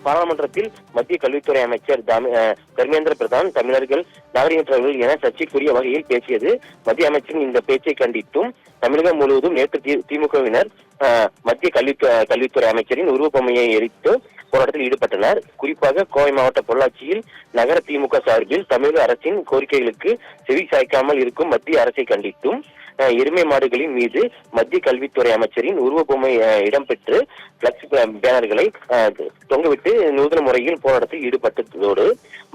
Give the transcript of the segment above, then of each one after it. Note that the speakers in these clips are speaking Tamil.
பாராளுமன்றத்தில் மத்திய கல்வித்துறை அமைச்சர் தர்மேந்திர பிரதான் தமிழர்கள் நாகரிகற்றவர்கள் என சர்ச்சைக்குரிய வகையில் பேசியது. மத்திய அமைச்சரின் இந்த பேச்சை கண்டித்தும் தமிழகம் முழுவதும் நேற்று திமுகவினர் மத்திய கல்வித்துறை அமைச்சரின் உருவப்பொம்மையை எரித்து போராட்டத்தில் ஈடுபட்டனர். குறிப்பாக கோவை மாவட்ட பொள்ளாச்சியில் நகர திமுக சார்பில் தமிழக அரசின் கோரிக்கைகளுக்கு செவி சாய்க்காமல் இருக்கும் மத்திய அரசை கண்டித்தும் எருமை மாடுகளின் மீது மத்திய கல்வித்துறை அமைச்சரின் உருவப்பொம்மை இடம்பெற்று பிளக்ஸ் பேனர்களை தொங்கவிட்டு நூதன முறையில் போராட்டத்தில் ஈடுபட்டதோடு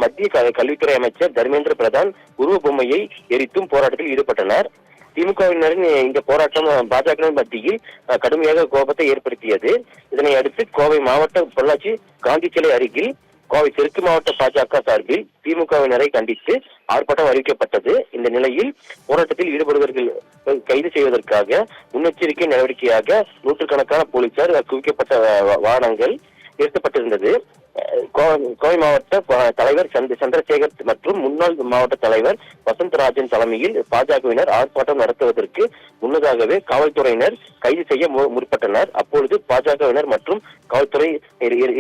மத்திய கல்வித்துறை அமைச்சர் தர்மேந்திர பிரதான் உருவப்பொம்மையை எரித்தும் போராட்டத்தில் ஈடுபட்டனர். திமுகவினரின் இந்த போராட்டம் பாஜக மத்தியில் கடுமையாக கோபத்தை ஏற்படுத்தியது. இதனை அடுத்து கோவை மாவட்ட பொள்ளாச்சி காந்தி சிலை அருகில் கோவை தெற்கு மாவட்ட பாஜக சார்பில் திமுகவினரை கண்டித்து ஆர்ப்பாட்டம் அறிவிக்கப்பட்டது. இந்த நிலையில் போராட்டத்தில் ஈடுபடுவர்கள் கைது செய்வதற்காக முன்னெச்சரிக்கை நடவடிக்கையாக நூற்றுக்கணக்கான போலீசார் குவிக்கப்பட்ட வாகனங்கள் நிறுத்தப்பட்டிருந்தது. கோவை மாவட்ட தலைவர் சந்திரசேகர் மற்றும் முன்னாள் மாவட்ட தலைவர் வசந்தராஜன் தலைமையில் பாஜகவினர் ஆர்ப்பாட்டம் நடத்துவதற்கு முன்னதாகவே காவல்துறையினர் கைது செய்ய முற்பட்டனர். அப்பொழுது பாஜகவினர் மற்றும் காவல்துறை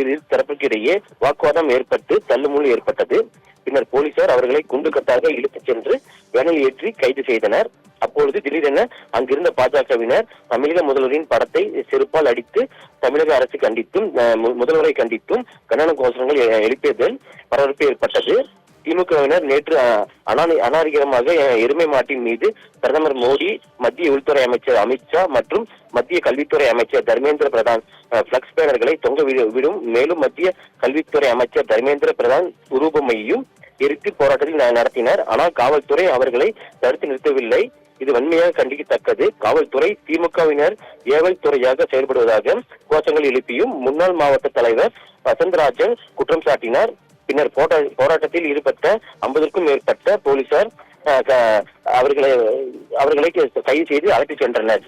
இரு தரப்புக்கு இடையே வாக்குவாதம் ஏற்பட்டு தள்ளுமுள்ளு ஏற்பட்டது. பின்னர் போலீசார் அவர்களை குண்டுக்கட்டாக இழுத்துச் சென்று வேனில் ஏற்றி கைது செய்தனர். அப்பொழுது திடீரென அங்கிருந்த பாஜகவினர் தமிழக முதல்வரின் படத்தை செருப்பால் அடித்து தமிழக அரசு கண்டித்தும் முதல்வரை கண்டித்தும் கண்டன கோஷங்கள் எழுப்பியதில் பரபரப்பு ஏற்பட்டது. திமுகவினர் நேற்று அநாகரிகமாக எருமை மாட்டின் மீது பிரதமர் மோடி, மத்திய உள்துறை அமைச்சர் அமித்ஷா மற்றும் மத்திய கல்வித்துறை அமைச்சர் தர்மேந்திர பிரதான் பிளக்ஸ் பேனர்களை தொங்க விடும். மேலும் மத்திய கல்வித்துறை அமைச்சர் தர்மேந்திர பிரதான் உருவப்பொம்மையையும் எரித்து போராட்டத்தில் நடத்தினர். ஆனால் காவல்துறை அவர்களை தடுத்து நிறுத்தவில்லை. இது வன்மையாக கண்டிக்கத்தக்கது. காவல்துறை திமுகவினர் ஏவல் துறையாக செயல்படுவதாக கோஷங்கள் எழுப்பியும் முன்னாள் மாவட்ட தலைவர் வசந்தராஜன் குற்றம் சாட்டினார். பின்னர் போராட்டத்தில் ஈடுபட்ட 50க்கும் மேற்பட்ட போலீசார் அவர்களை கைது செய்து அழைத்துச் சென்றனர்.